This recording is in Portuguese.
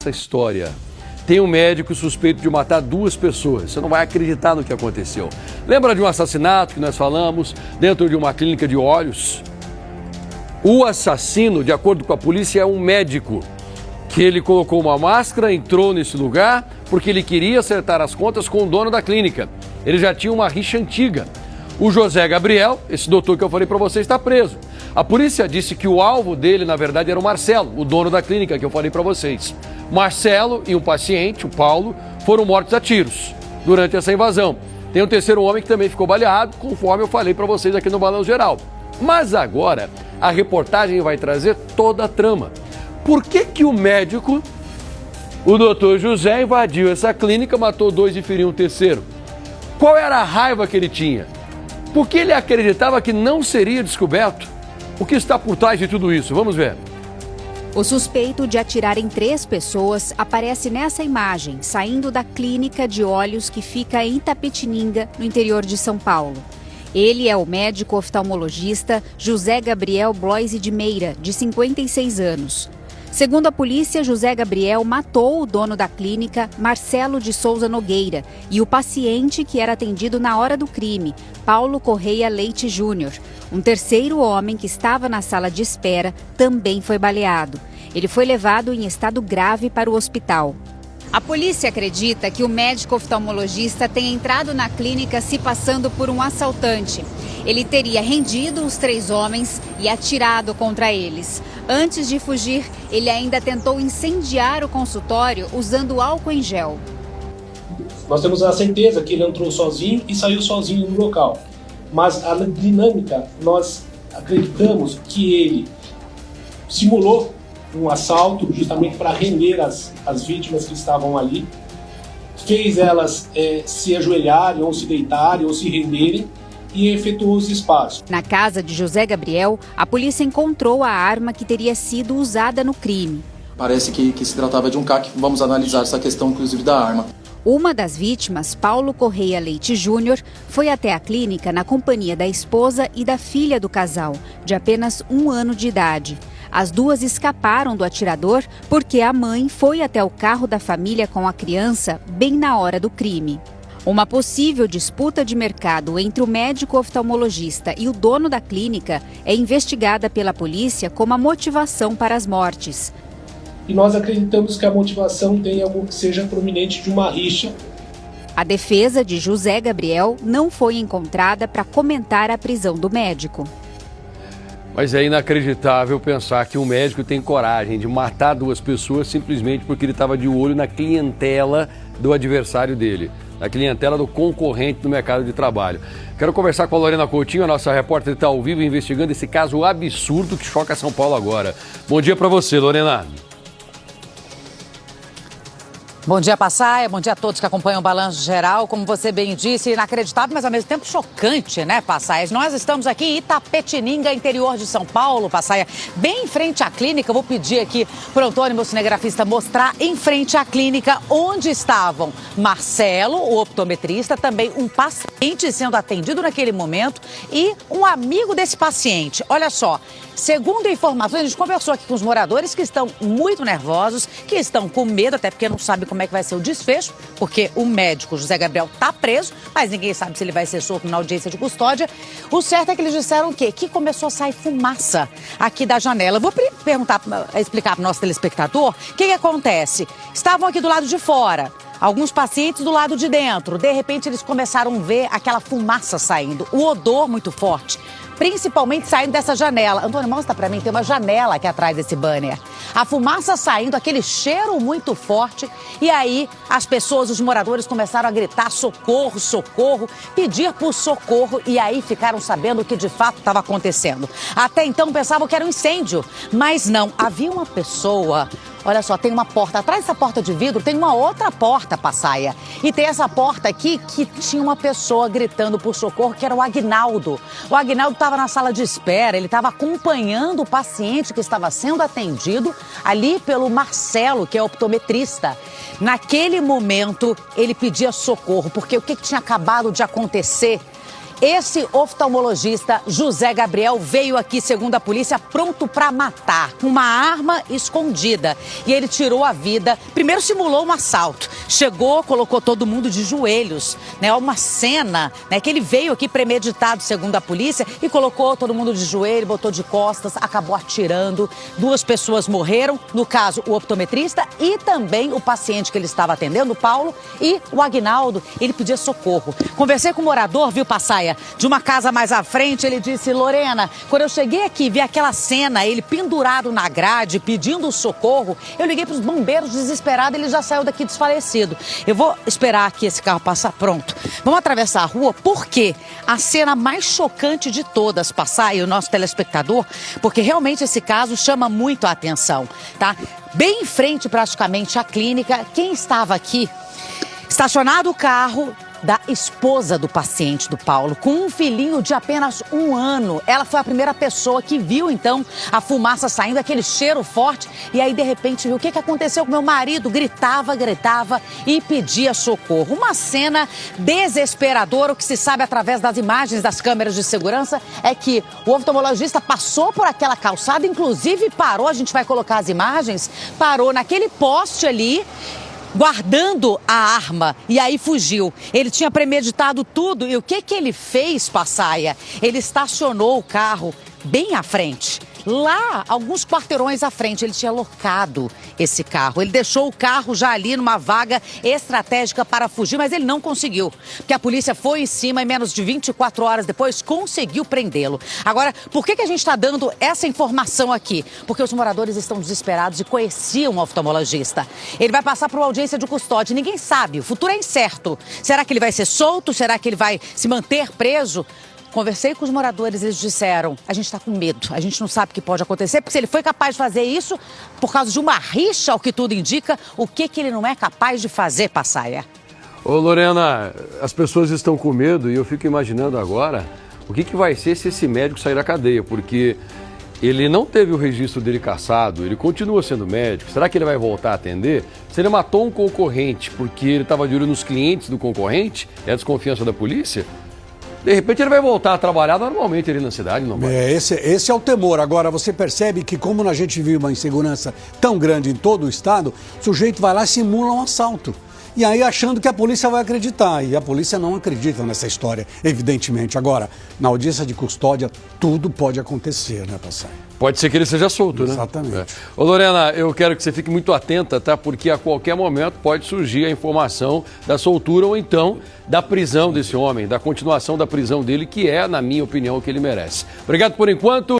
Essa história. Tem um médico suspeito de matar 2 pessoas. Você não vai acreditar no que aconteceu. Lembra de um assassinato que nós falamos dentro de uma clínica de olhos? O assassino, de acordo com a polícia, é um médico que ele colocou uma máscara, entrou nesse lugar porque ele queria acertar as contas com o dono da clínica. Ele já tinha uma rixa antiga. O José Gabriel, esse doutor que eu falei para você, está preso. A polícia disse que o alvo dele, na verdade, era o Marcelo, o dono da clínica que eu falei para vocês. Marcelo e um paciente, o Paulo, foram mortos a tiros durante essa invasão. Tem um terceiro homem que também ficou baleado, conforme eu falei para vocês aqui no Balanço Geral. Mas agora, a reportagem vai trazer toda a trama. Por que o médico, o doutor José, invadiu essa clínica, matou 2 e feriu um terceiro? Qual era a raiva que ele tinha? Porque ele acreditava que não seria descoberto. O que está por trás de tudo isso? Vamos ver. O suspeito de atirar em 3 pessoas aparece nessa imagem, saindo da clínica de olhos que fica em Itapetininga, no interior de São Paulo. Ele é o médico oftalmologista José Gabriel Bloise de Meira, de 56 anos. Segundo a polícia, José Gabriel matou o dono da clínica, Marcelo de Souza Nogueira, e o paciente que era atendido na hora do crime, Paulo Correia Leite Júnior. Um terceiro homem que estava na sala de espera também foi baleado. Ele foi levado em estado grave para o hospital. A polícia acredita que o médico oftalmologista tenha entrado na clínica se passando por um assaltante. Ele teria rendido os 3 homens e atirado contra eles. Antes de fugir, ele ainda tentou incendiar o consultório usando álcool em gel. Nós temos a certeza que ele entrou sozinho e saiu sozinho no local. Mas a dinâmica, nós acreditamos que ele simulou um assalto justamente para render as vítimas que estavam ali, fez elas se ajoelharem ou se deitarem ou se renderem e efetuou os disparos. Na casa de José Gabriel, a polícia encontrou a arma que teria sido usada no crime. Parece que se tratava de um CAC. Vamos analisar essa questão, inclusive, da arma. Uma das vítimas, Paulo Correia Leite Júnior, foi até a clínica na companhia da esposa e da filha do casal, de apenas 1 ano de idade. As 2 escaparam do atirador porque a mãe foi até o carro da família com a criança bem na hora do crime. Uma possível disputa de mercado entre o médico oftalmologista e o dono da clínica é investigada pela polícia como a motivação para as mortes. E nós acreditamos que a motivação seja prominente de uma rixa. A defesa de José Gabriel não foi encontrada para comentar a prisão do médico. Mas é inacreditável pensar que um médico tem coragem de matar 2 pessoas simplesmente porque ele estava de olho na clientela do adversário dele, na clientela do concorrente no mercado de trabalho. Quero conversar com a Lorena Coutinho, a nossa repórter que está ao vivo investigando esse caso absurdo que choca São Paulo agora. Bom dia para você, Lorena. Bom dia, Passaia. Bom dia a todos que acompanham o Balanço Geral. Como você bem disse, inacreditável, mas ao mesmo tempo chocante, né, Passaia? Nós estamos aqui em Itapetininga, interior de São Paulo, Passaia, bem em frente à clínica. Eu vou pedir aqui para o Antônio, meu cinegrafista, mostrar em frente à clínica onde estavam Marcelo, o optometrista, também um paciente sendo atendido naquele momento e um amigo desse paciente. Olha só. Segundo informações, a gente conversou aqui com os moradores que estão muito nervosos, que estão com medo, até porque não sabem como é que vai ser o desfecho, porque o médico José Gabriel está preso, mas ninguém sabe se ele vai ser solto na audiência de custódia. O certo é que eles disseram o quê? Que começou a sair fumaça aqui da janela. Vou explicar para o nosso telespectador o que acontece. Estavam aqui do lado de fora. Alguns pacientes do lado de dentro. De repente, eles começaram a ver aquela fumaça saindo, o odor muito forte, principalmente saindo dessa janela. Antônio, mostra pra mim, tem uma janela aqui atrás desse banner. A fumaça saindo, aquele cheiro muito forte. E aí, as pessoas, os moradores começaram a gritar socorro, socorro, pedir por socorro. E aí ficaram sabendo o que de fato estava acontecendo. Até então pensavam que era um incêndio, mas não. Havia uma pessoa... Olha só, tem uma porta. Atrás dessa porta de vidro tem uma outra porta, Passaia. E tem essa porta aqui que tinha uma pessoa gritando por socorro, que era o Aguinaldo. O Aguinaldo estava na sala de espera, ele estava acompanhando o paciente que estava sendo atendido ali pelo Marcelo, que é optometrista. Naquele momento, ele pedia socorro, porque o que tinha acabado de acontecer? Esse oftalmologista, José Gabriel, veio aqui, segundo a polícia, pronto para matar, com uma arma escondida. E ele tirou a vida, primeiro simulou um assalto, chegou, colocou todo mundo de joelhos, né? Uma cena, né, que ele veio aqui premeditado, segundo a polícia, e colocou todo mundo de joelho, botou de costas, acabou atirando. 2 pessoas morreram, no caso, o optometrista e também o paciente que ele estava atendendo, o Paulo, e o Aguinaldo, ele pedia socorro. Conversei com o morador, viu, Passaia, de uma casa mais à frente, ele disse: Lorena, quando eu cheguei aqui, vi aquela cena, ele pendurado na grade, pedindo socorro, eu liguei para os bombeiros desesperado, ele já saiu daqui desfalecido. Eu vou esperar aqui esse carro passar, pronto. Vamos atravessar a rua, porque a cena mais chocante de todas, Passaia, o nosso telespectador, porque realmente esse caso chama muito a atenção, tá? Bem em frente praticamente à clínica, quem estava aqui? Estacionado o carro da esposa do paciente, do Paulo, com um filhinho de apenas 1 ano. Ela foi a primeira pessoa que viu, então, a fumaça saindo, aquele cheiro forte. E aí, de repente, viu o que aconteceu com meu marido. Gritava e pedia socorro. Uma cena desesperadora. O que se sabe através das imagens das câmeras de segurança é que o oftalmologista passou por aquela calçada, inclusive parou, a gente vai colocar as imagens, parou naquele poste ali, guardando a arma, e aí fugiu. Ele tinha premeditado tudo. E o que ele fez, Passaia? Ele estacionou o carro bem à frente. Lá, alguns quarteirões à frente, ele tinha locado esse carro. Ele deixou o carro já ali numa vaga estratégica para fugir, mas ele não conseguiu. Porque a polícia foi em cima e menos de 24 horas depois conseguiu prendê-lo. Agora, por que a gente está dando essa informação aqui? Porque os moradores estão desesperados e conheciam o oftalmologista. Ele vai passar por uma audiência de custódia. Ninguém sabe, o futuro é incerto. Será que ele vai ser solto? Será que ele vai se manter preso? Conversei com os moradores, eles disseram: a gente está com medo, a gente não sabe o que pode acontecer, porque se ele foi capaz de fazer isso por causa de uma rixa, ao que tudo indica, o que ele não é capaz de fazer, Passaia? Ô Lorena, as pessoas estão com medo e eu fico imaginando agora o que vai ser se esse médico sair da cadeia, porque ele não teve o registro dele cassado, ele continua sendo médico. Será que ele vai voltar a atender? Se ele matou um concorrente porque ele estava de olho nos clientes do concorrente, é a desconfiança da polícia? De repente ele vai voltar a trabalhar normalmente ali na cidade, não vai? Esse é o temor. Agora, você percebe que como a gente vive uma insegurança tão grande em todo o estado, o sujeito vai lá e simula um assalto. E aí achando que a polícia vai acreditar. E a polícia não acredita nessa história, evidentemente. Agora, na audiência de custódia, tudo pode acontecer, né, Passaia? Pode ser que ele seja solto, né? Exatamente. Ô Lorena, eu quero que você fique muito atenta, tá? Porque a qualquer momento pode surgir a informação da soltura ou então da prisão desse homem, da continuação da prisão dele, que é, na minha opinião, o que ele merece. Obrigado por enquanto.